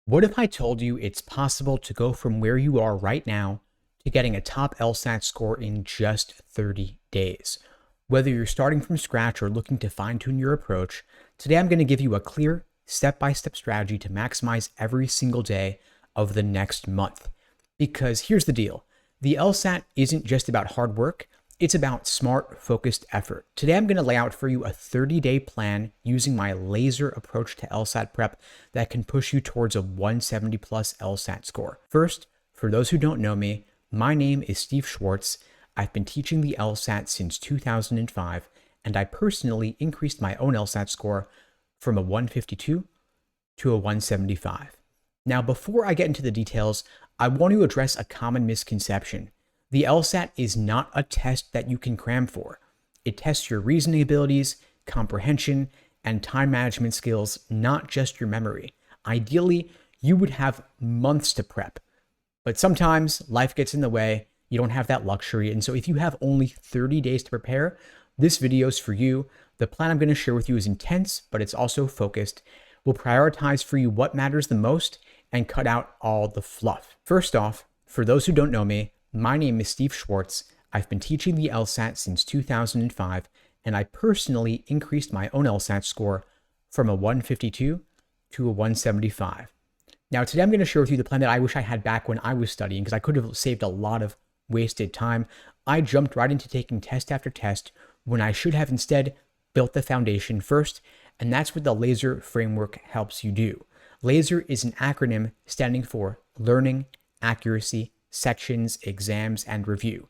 What if I told you it's possible to go from where you are right now to getting a top LSAT score in just 30 days? Whether you're starting from scratch or looking to fine-tune your approach, today I'm going to give you a clear, step-by-step strategy to maximize every single day of the next month. Because here's the deal. The LSAT isn't just about hard work. It's about smart, focused effort. Today, I'm going to lay out for you a 30-day plan using my laser approach to LSAT prep that can push you towards a 170 plus LSAT score. First, for those who don't know me, my name is Steve Schwartz. I've been teaching the LSAT since 2005, and I personally increased my own LSAT score from a 152 to a 175. Now, before I get into the details, I want to address a common misconception. The LSAT is not a test that you can cram for. It tests your reasoning abilities, comprehension, and time management skills, not just your memory. Ideally, you would have months to prep, but sometimes life gets in the way. You don't have that luxury. And so if you have only 30 days to prepare, this video is for you. The plan I'm going to share with you is intense, but it's also focused. We'll prioritize for you what matters the most and cut out all the fluff. First off, for those who don't know me, my name is Steve Schwartz. I've been teaching the LSAT since 2005, and I personally increased my own LSAT score from a 152 to a 175. Now, today I'm going to share with you the plan that I wish I had back when I was studying, because I could have saved a lot of wasted time. I jumped right into taking test after test when I should have instead built the foundation first, and that's what the LASER framework helps you do. LASER is an acronym standing for Learning, Accuracy, Sections, Exams, and Review.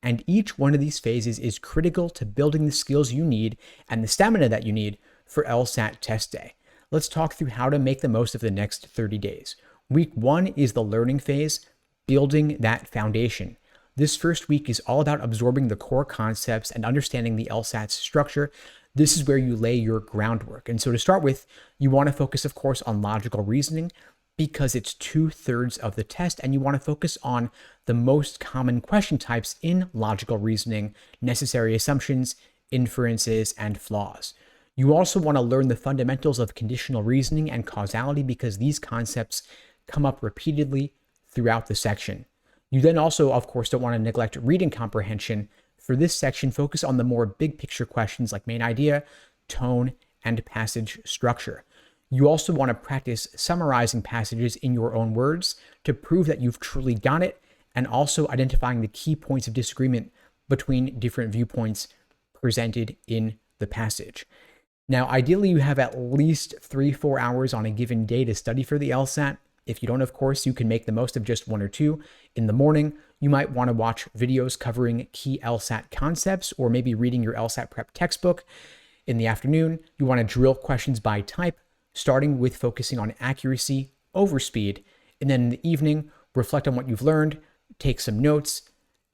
And each one of these phases is critical to building the skills you need and the stamina that you need for LSAT test day. Let's talk through how to make the most of the next 30 days. Week 1 is the learning phase, building that foundation. This first week is all about absorbing the core concepts and understanding the LSAT's structure. This is where you lay your groundwork. And so to start with, you want to focus, of course, on logical reasoning, because it's 2/3 of the test, and you want to focus on the most common question types in logical reasoning, necessary assumptions, inferences, and flaws. You also want to learn the fundamentals of conditional reasoning and causality, because these concepts come up repeatedly throughout the section. You then also, of course, don't want to neglect reading comprehension. For this section, focus on the more big picture questions like main idea, tone, and passage structure. You also want to practice summarizing passages in your own words to prove that you've truly got it, and also identifying the key points of disagreement between different viewpoints presented in the passage. Now, ideally, you have at least 3-4 hours on a given day to study for the LSAT. If you don't, of course, you can make the most of just 1 or 2. In the morning, you might want to watch videos covering key LSAT concepts, or maybe reading your LSAT prep textbook. In the afternoon, you want to drill questions by type, starting with focusing on accuracy over speed. And then in the evening, reflect on what you've learned, take some notes,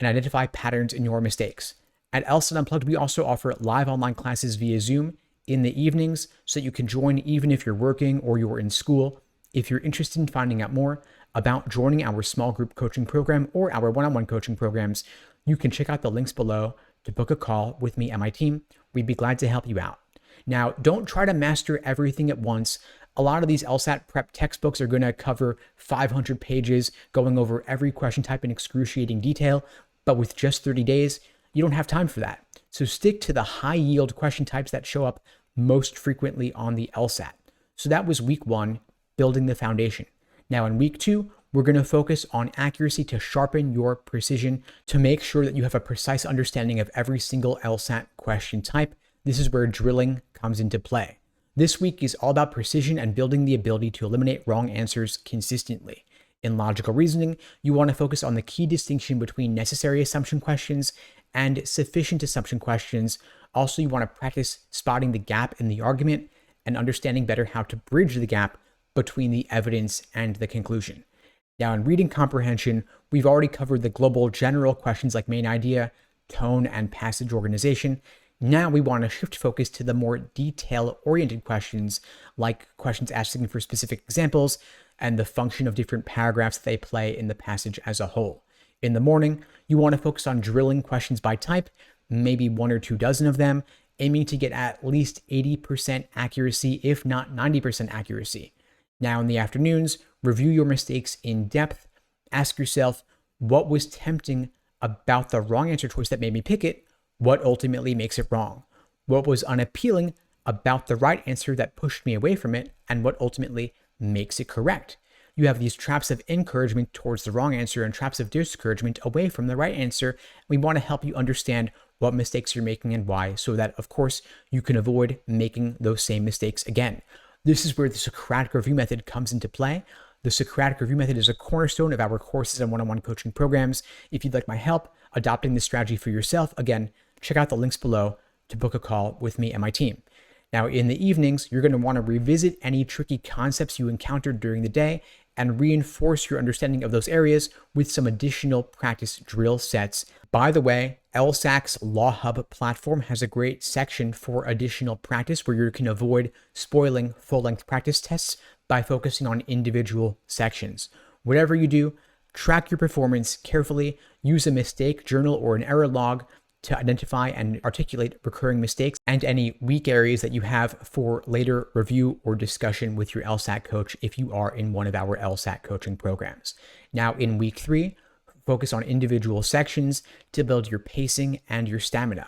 and identify patterns in your mistakes. At LSAT Unplugged, we also offer live online classes via Zoom in the evenings, so that you can join even if you're working or you're in school. If you're interested in finding out more about joining our small group coaching program or our one-on-one coaching programs, you can check out the links below to book a call with me and my team. We'd be glad to help you out. Now, don't try to master everything at once. A lot of these LSAT prep textbooks are going to cover 500 pages, going over every question type in excruciating detail, but with just 30 days, you don't have time for that. So stick to the high-yield question types that show up most frequently on the LSAT. So that was week 1, building the foundation. Now in week 2, we're going to focus on accuracy to sharpen your precision, to make sure that you have a precise understanding of every single LSAT question type. This is where drilling comes into play. This week is all about precision and building the ability to eliminate wrong answers consistently. In logical reasoning, you want to focus on the key distinction between necessary assumption questions and sufficient assumption questions. Also, you want to practice spotting the gap in the argument and understanding better how to bridge the gap between the evidence and the conclusion. Now, in reading comprehension, we've already covered the global general questions like main idea, tone, and passage organization. Now we want to shift focus to the more detail-oriented questions, like questions asking for specific examples and the function of different paragraphs they play in the passage as a whole. In the morning, you want to focus on drilling questions by type, maybe 1 or 2 dozen of them, aiming to get at least 80% accuracy, if not 90% accuracy. Now in the afternoons, review your mistakes in depth. Ask yourself, what was tempting about the wrong answer choice that made me pick it? What ultimately makes it wrong? What was unappealing about the right answer that pushed me away from it? And what ultimately makes it correct? You have these traps of encouragement towards the wrong answer and traps of discouragement away from the right answer. We want to help you understand what mistakes you're making and why, so that, of course, you can avoid making those same mistakes again. This is where the Socratic review method comes into play. The Socratic review method is a cornerstone of our courses and one-on-one coaching programs. If you'd like my help adopting this strategy for yourself, again, check out the links below to book a call with me and my team. Now, in the evenings, you're going to want to revisit any tricky concepts you encountered during the day and reinforce your understanding of those areas with some additional practice drill sets. By the way, LSAC's Law Hub platform has a great section for additional practice where you can avoid spoiling full-length practice tests by focusing on individual sections. Whatever you do, track your performance carefully, use a mistake journal or an error log to identify and articulate recurring mistakes and any weak areas that you have for later review or discussion with your LSAT coach if you are in one of our LSAT coaching programs. Now in week 3, focus on individual sections to build your pacing and your stamina.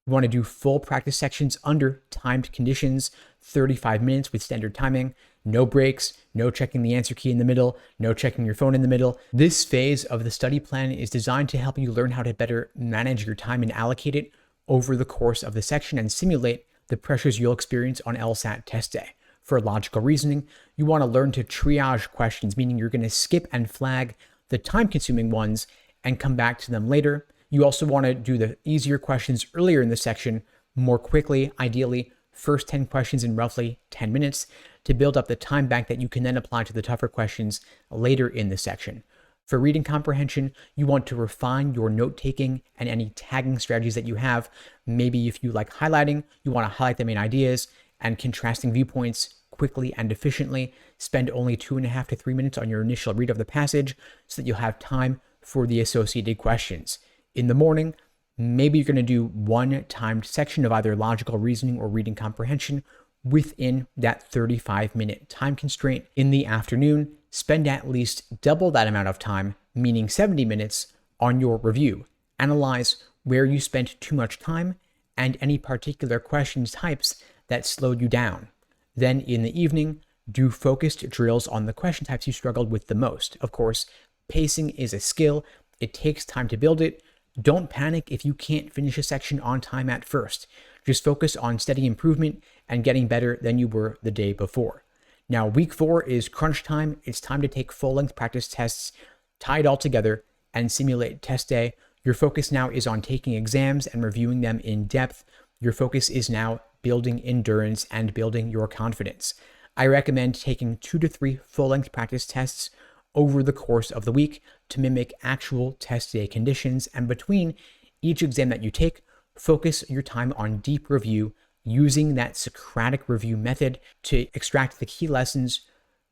You want to do full practice sections under timed conditions, 35 minutes with standard timing, no breaks, no checking the answer key in the middle, no checking your phone in the middle. This phase of the study plan is designed to help you learn how to better manage your time and allocate it over the course of the section and simulate the pressures you'll experience on LSAT test day. For logical reasoning, you want to learn to triage questions, meaning you're going to skip and flag the time-consuming ones and come back to them later. You also want to do the easier questions earlier in the section more quickly, ideally first 10 questions in roughly 10 minutes to build up the time bank that you can then apply to the tougher questions later in the section. For reading comprehension, you want to refine your note-taking and any tagging strategies that you have. Maybe if you like highlighting, you want to highlight the main ideas and contrasting viewpoints quickly and efficiently. Spend only 2.5 to 3 minutes on your initial read of the passage so that you'll have time for the associated questions. In the morning, maybe you're going to do one timed section of either logical reasoning or reading comprehension within that 35-minute time constraint. In the afternoon, spend at least double that amount of time, meaning 70 minutes, on your review. Analyze where you spent too much time and any particular question types that slowed you down. Then in the evening, do focused drills on the question types you struggled with the most. Of course, pacing is a skill. It takes time to build it. Don't panic if you can't finish a section on time at first. Just focus on steady improvement and getting better than you were the day before. Now, week 4 is crunch time. It's time to take full-length practice tests, tie it all together, and simulate test day. Your focus now is on taking exams and reviewing them in depth. Your focus is now building endurance and building your confidence. I recommend taking 2 to 3 full-length practice tests over the course of the week to mimic actual test day conditions. And between each exam that you take, focus your time on deep review using that Socratic review method to extract the key lessons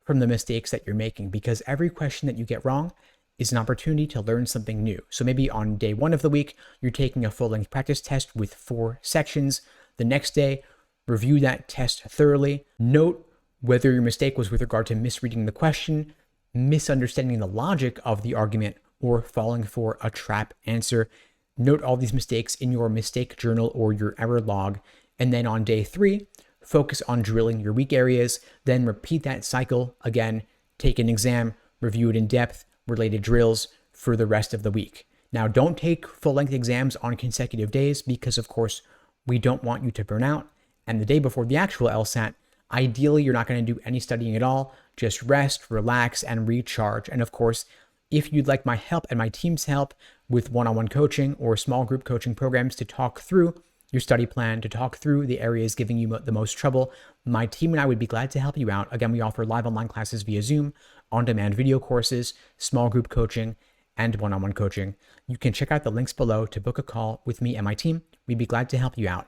from the mistakes that you're making, because every question that you get wrong is an opportunity to learn something new. So maybe on day 1 of the week, you're taking a full-length practice test with 4 sections. The next day, review that test thoroughly. Note whether your mistake was with regard to misreading the question, misunderstanding the logic of the argument, or falling for a trap answer. Note all these mistakes in your mistake journal or your error log. And then on day 3, focus on drilling your weak areas. Then repeat that cycle again. Take an exam, review it in depth, related drills for the rest of the week. Now, don't take full-length exams on consecutive days because, of course, we don't want you to burn out. And the day before the actual LSAT, ideally, you're not going to do any studying at all. Just rest, relax, and recharge. And of course, if you'd like my help and my team's help with one-on-one coaching or small group coaching programs to talk through your study plan, to talk through the areas giving you the most trouble, my team and I would be glad to help you out. Again, we offer live online classes via Zoom, on-demand video courses, small group coaching, and one-on-one coaching. You can check out the links below to book a call with me and my team. We'd be glad to help you out.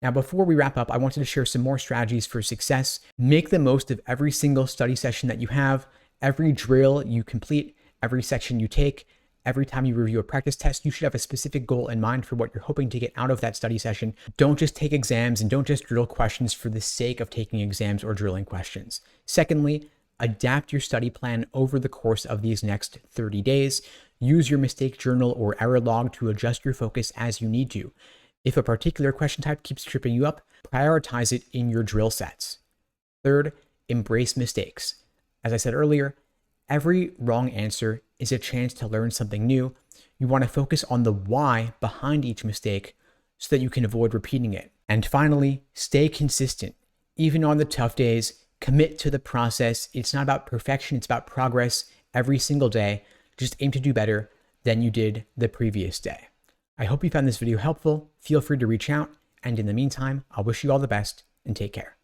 Now, before we wrap up, I wanted to share some more strategies for success. Make the most of every single study session that you have, every drill you complete, every section you take, every time you review a practice test. You should have a specific goal in mind for what you're hoping to get out of that study session. Don't just take exams and don't just drill questions for the sake of taking exams or drilling questions. Secondly, adapt your study plan over the course of these next 30 days. Use your mistake journal or error log to adjust your focus as you need to. If a particular question type keeps tripping you up, prioritize it in your drill sets. Third, embrace mistakes. As I said earlier, every wrong answer is a chance to learn something new. You want to focus on the why behind each mistake so that you can avoid repeating it. And finally, stay consistent. Even on the tough days, commit to the process. It's not about perfection, it's about progress every single day. Just aim to do better than you did the previous day. I hope you found this video helpful. Feel free to reach out. And in the meantime, I'll wish you all the best and take care.